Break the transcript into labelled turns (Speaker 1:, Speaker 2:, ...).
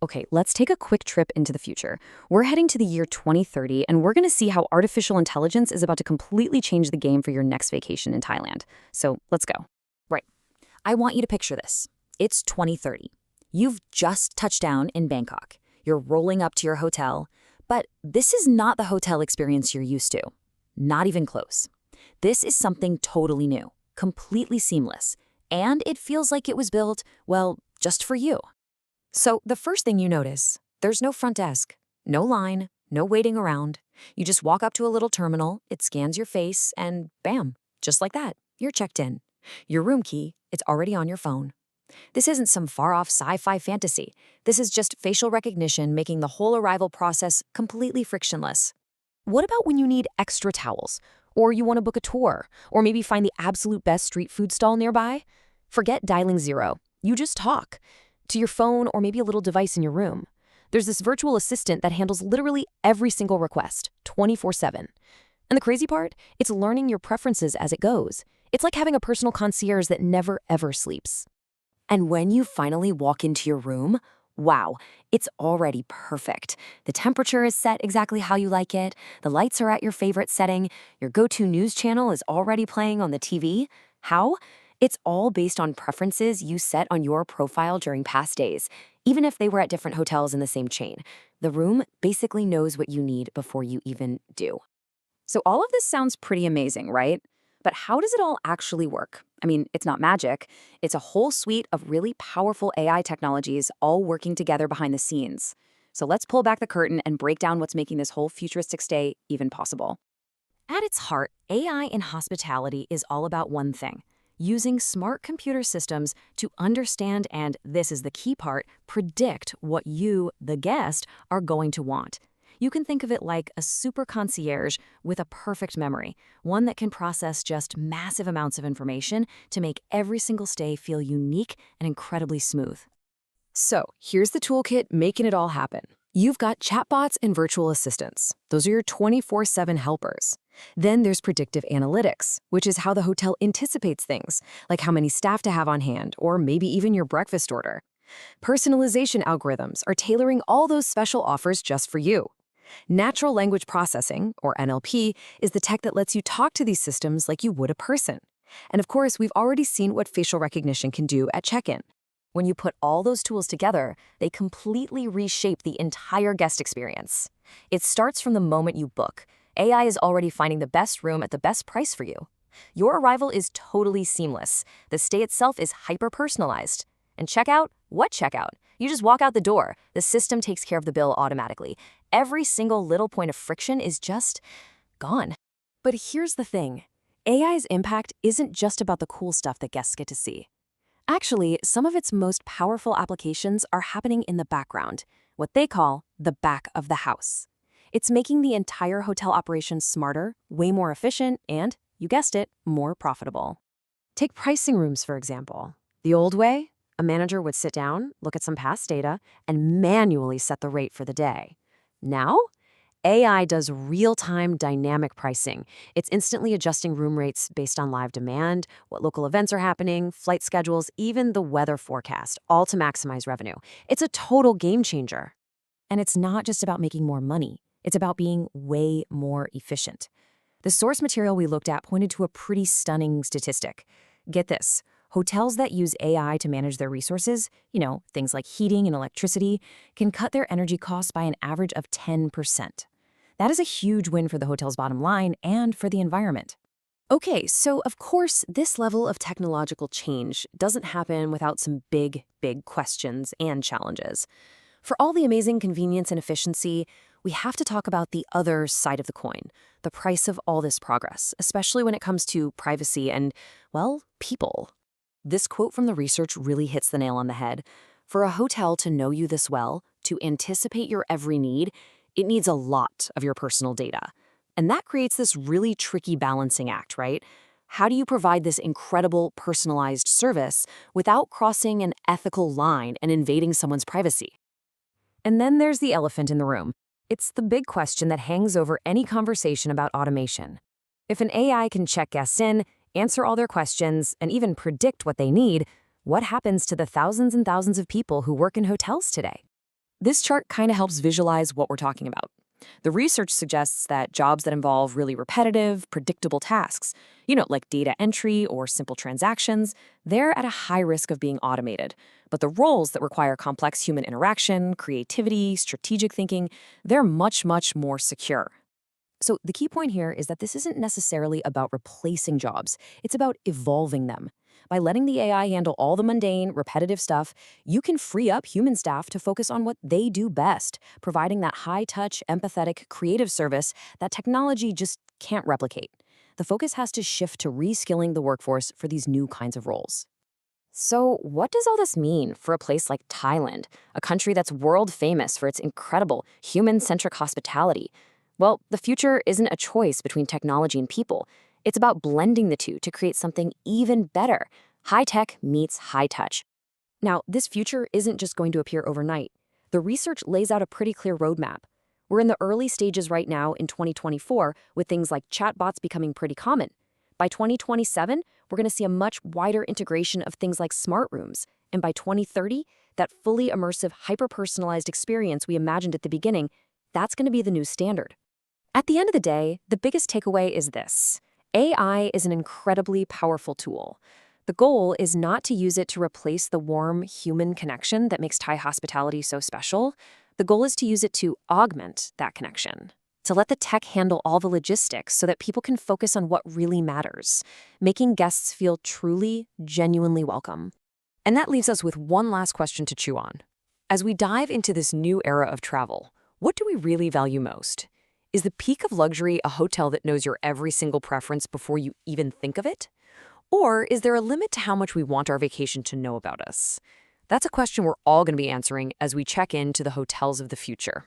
Speaker 1: Okay, let's take a quick trip into the future. We're heading to the year 2030, and we're going to see how artificial intelligence is about to completely change the game for your next vacation in Thailand. So let's go.
Speaker 2: Right. I want you to picture this. It's 2030. You've just touched down in Bangkok. You're rolling up to your hotel, but this is not the hotel experience you're used to. Not even close. This is something totally new, completely seamless, and it feels like it was built, well, just for you. So the first thing you notice, there's no front desk, no line, no waiting around. You just walk up to a little terminal, it scans your face, and bam, just like that, you're checked in. Your room key, it's already on your phone. This isn't some far-off sci-fi fantasy. This is just facial recognition making the whole arrival process completely frictionless.
Speaker 1: What about when you need extra towels? Or you want to book a tour? Or maybe find the absolute best street food stall nearby? Forget dialing zero. You just talk to your phone or maybe a little device in your room. There's this virtual assistant that handles literally every single request, 24/7. And the crazy part? It's learning your preferences as it goes. It's like having a personal concierge that never, ever sleeps.
Speaker 2: And when you finally walk into your room, wow, it's already perfect. The temperature is set exactly how you like it. The lights are at your favorite setting. Your go-to news channel is already playing on the TV. How? It's all based on preferences you set on your profile during past days, even if they were at different hotels in the same chain. The room basically knows what you need before you even do.
Speaker 1: So all of this sounds pretty amazing, right? But how does it all actually work? I mean, it's not magic. It's a whole suite of really powerful AI technologies all working together behind the scenes. So let's pull back the curtain and break down what's making this whole futuristic stay even possible.
Speaker 2: At its heart, AI in hospitality is all about one thing: using smart computer systems to understand and, this is the key part, predict what you, the guest, are going to want. You can think of it like a super concierge with a perfect memory, one that can process just massive amounts of information to make every single stay feel unique and incredibly smooth.
Speaker 1: So here's the toolkit making it all happen. You've got chatbots and virtual assistants. Those are your 24/7 helpers. Then there's predictive analytics, which is how the hotel anticipates things, like how many staff to have on hand, or maybe even your breakfast order. Personalization algorithms are tailoring all those special offers just for you. Natural language processing, or NLP, is the tech that lets you talk to these systems like you would a person. And of course, we've already seen what facial recognition can do at check-in. When you put all those tools together, they completely reshape the entire guest experience. It starts from the moment you book. AI is already finding the best room at the best price for you. Your arrival is totally seamless. The stay itself is hyper-personalized. And checkout? What checkout? You just walk out the door. The system takes care of the bill automatically. Every single little point of friction is just gone. But here's the thing. AI's impact isn't just about the cool stuff that guests get to see. Actually, some of its most powerful applications are happening in the background, what they call the back of the house. It's making the entire hotel operation smarter, way more efficient, and, you guessed it, more profitable. Take pricing rooms, for example. The old way? A manager would sit down, look at some past data, and manually set the rate for the day. Now, AI does real-time dynamic pricing. It's instantly adjusting room rates based on live demand, what local events are happening, flight schedules, even the weather forecast, all to maximize revenue. It's a total game changer. And it's not just about making more money. It's about being way more efficient. The source material we looked at pointed to a pretty stunning statistic. Get this. Hotels that use AI to manage their resources, things like heating and electricity, can cut their energy costs by an average of 10%. That is a huge win for the hotel's bottom line and for the environment. Okay, so of course, this level of technological change doesn't happen without some big, big questions and challenges. For all the amazing convenience and efficiency, we have to talk about the other side of the coin, the price of all this progress, especially when it comes to privacy and, well, people. This quote from the research really hits the nail on the head. For a hotel to know you this well, to anticipate your every need, it needs a lot of your personal data. And that creates this really tricky balancing act, right? How do you provide this incredible personalized service without crossing an ethical line and invading someone's privacy? And then there's the elephant in the room. It's the big question that hangs over any conversation about automation. If an AI can check guests in, answer all their questions, and even predict what they need, what happens to the thousands and thousands of people who work in hotels today? This chart kind of helps visualize what we're talking about. The research suggests that jobs that involve really repetitive, predictable tasks, like data entry or simple transactions, they're at a high risk of being automated. But the roles that require complex human interaction, creativity, strategic thinking, they're much, much more secure. So the key point here is that this isn't necessarily about replacing jobs. It's about evolving them. By letting the AI handle all the mundane, repetitive stuff, you can free up human staff to focus on what they do best, providing that high-touch, empathetic, creative service that technology just can't replicate. The focus has to shift to reskilling the workforce for these new kinds of roles. So, what does all this mean for a place like Thailand, a country that's world famous for its incredible human-centric hospitality? Well, the future isn't a choice between technology and people. It's about blending the two to create something even better. High tech meets high touch. Now, this future isn't just going to appear overnight. The research lays out a pretty clear roadmap. We're in the early stages right now in 2024 with things like chatbots becoming pretty common. By 2027, we're going to see a much wider integration of things like smart rooms. And by 2030, that fully immersive, hyper-personalized experience we imagined at the beginning, that's going to be the new standard. At the end of the day, the biggest takeaway is this. AI is an incredibly powerful tool. The goal is not to use it to replace the warm human connection that makes Thai hospitality so special. The goal is to use it to augment that connection, to let the tech handle all the logistics so that people can focus on what really matters, making guests feel truly, genuinely welcome. And that leaves us with one last question to chew on. As we dive into this new era of travel, what do we really value most? Is the peak of luxury a hotel that knows your every single preference before you even think of it? Or is there a limit to how much we want our vacation to know about us? That's a question we're all going to be answering as we check into the hotels of the future.